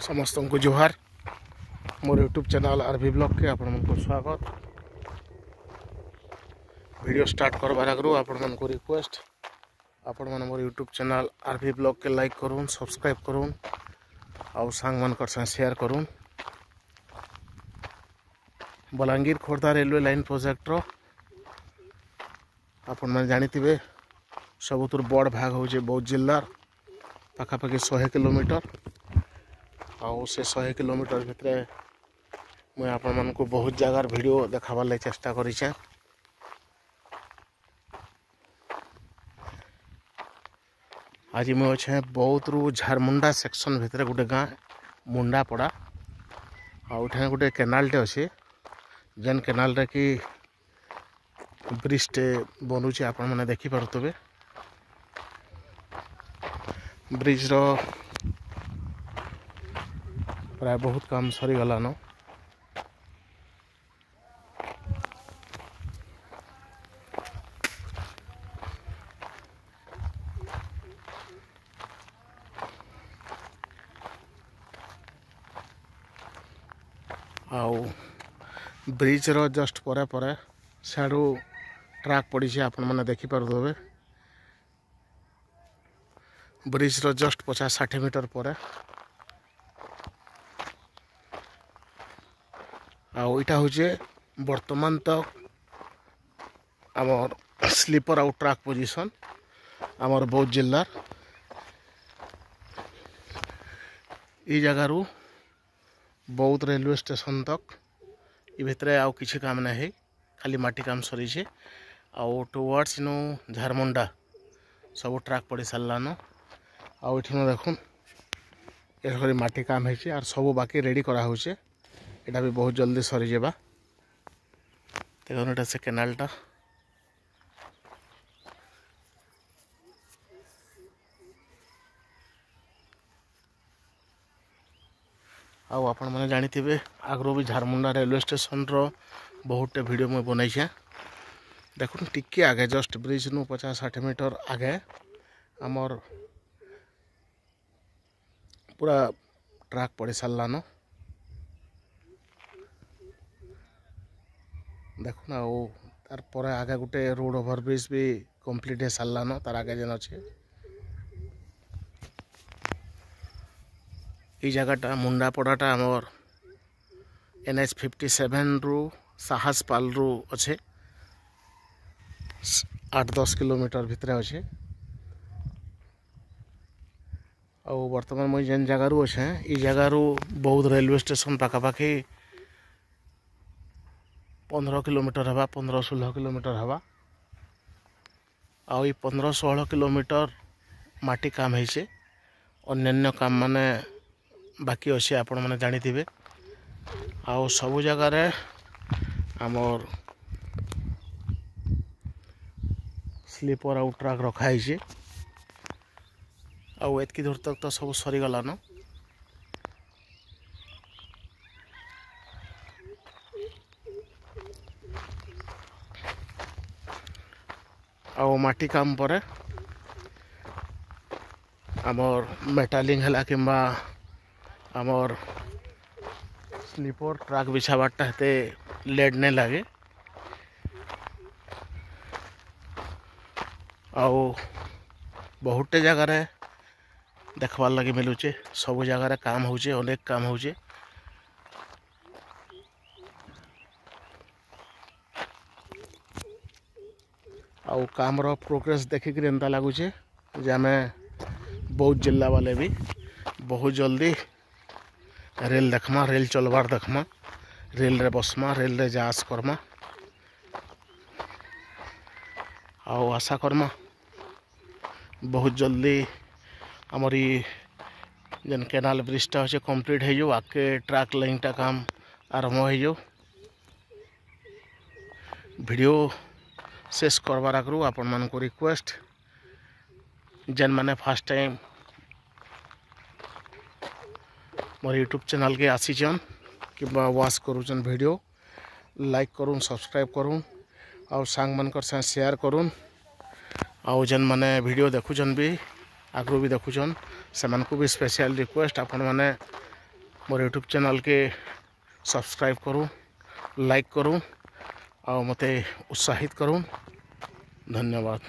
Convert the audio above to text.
समस्त को जोहार मोर यूट्यूब चैनल आरवी ब्लॉग के आपण मन को स्वागत। वीडियो स्टार्ट करबार आगु आपण मन को रिक्वेस्ट आपण मन मोर यूट्यूब चैनल आरवी ब्लॉग के लाइक करूँ, सब्सक्राइब करूँ और सांग मन कर शेयर करूँ। Balangir Khordha railway line project रो आपण मन जानिथिबे सबुतुर बड़ भाग होचे बौद्ध जिल्लार पाखापाखि 100 किलोमीटर आउ से 100 किलोमीटर भितर मुझे आपण मन को बहुत जगार वीडियो देखाबार लगे चेष्टा करें। आज मुझे बौद्ध रु झारमुंडा सेक्शन भितर गोटे गाँ मुंडा पड़ा आउे गोटे केनालटे अच्छे जेन केनाल रे कि ब्रिजटे बनूचे आपण मैंने देखिपे। ब्रिज रो प्राय बहुत काम सरी गलान। आउ ब्रिज रो जस्ट परे परे साडू ट्रैक पड़ी आपण मैंने देखिपे। ब्रिज रो जस्ट 50-60 मीटर पर आईटा हूँ बर्तमान तक आमर स्लीपर आउ ट्रैक पोजिशन आमर बौद्ध जिल्लार ई जगारू बौद्ध रेलवे स्टेशन तक ये भितर आउ किसी काम नहीं खाली माटी काम सरी आउ टुवर्ड्स इनु झारमुंडा सब ट्रैक पड़ी सारान। आउ ये देखुन ये माटी काम है सब बाकी रेडी करा होचे एटा भी बहुत जल्दी सरी जावा। देखो एटा से केनालटा आउ आपण मैंने जानिथिबे आगरो भी झारमुंडा रेलवे स्टेशन रो बहुत वीडियो मैं बनाई। देखुन टिके आगे जस्ट ब्रिज नु 50-60 मीटर आगे आमर पूरा ट्रैक पड़ी सारान। देखुन आउ तार पर आगे गोटे रोड ओवर ब्रिज भी कंप्लीट है सारान तार आगे जेन अच्छे ये जगहटा मुंडा पड़ाटा आमर NH 57 रु साहसपाल रु अच्छे 8-10 किलोमीटर भितर अच्छे। आउ बर्तमान मुझे जेन जगारू अच्छे ये जगारू बौद्ध रेलवे स्टेशन पाखापाखि 15 किलोमीटर हवा 15-16 किलोमीटर हवा। आउ 15-16 किलोमीटर माटी काम है अन्य काम माने बाकी अच्छे आपण मैंने जानिथिबे। आउ सबु जगार आमर स्लीपर आउ ट्रैक रखाई आउ एतकी दूर तक तो सब सरी गलान। आउ माटी काम पर आमर मेटालिंग है कि आमर स्लीपर ट्रैक बिछाबारटा हेते लेट नहीं लगे। आउ बहुटे जगार देखबार लगे मिलूचे सब जगार काम होचे अनेक काम होचे। आउ काम रो प्रोग्रेस देखिक एंता लगुचे जे आमे बौद्ध जिला वाले भी बहुत जल्दी रेल देखमा रेल चलबार देखमा रेल रे बसमा रेल रे जास करमा आउ आशा करमा बहुत जल्दी हमारी जेन केनाल ब्रिजटा अच्छे कंप्लीट हो आके ट्रैक लाइनटा काम आरंभ हो। वीडियो शेष करबार आगु आपण मन को रिक्वेस्ट जेन माने first time more YouTube channel के आसीचन कि वाच करूचन वीडियो लाइक करूँ सब्सक्राइब करूँ और सांग मन कर शेयर करूँ आउ जेन माने वीडियो देखुचन भी आगु भी देखुचन से भी स्पेशल रिक्वेस्ट आपण मैंने मोर यूट्यूब चैनल के सब्सक्राइब करूँ, लाइक करूँ और मते उत्साहित करूँ। धन्यवाद।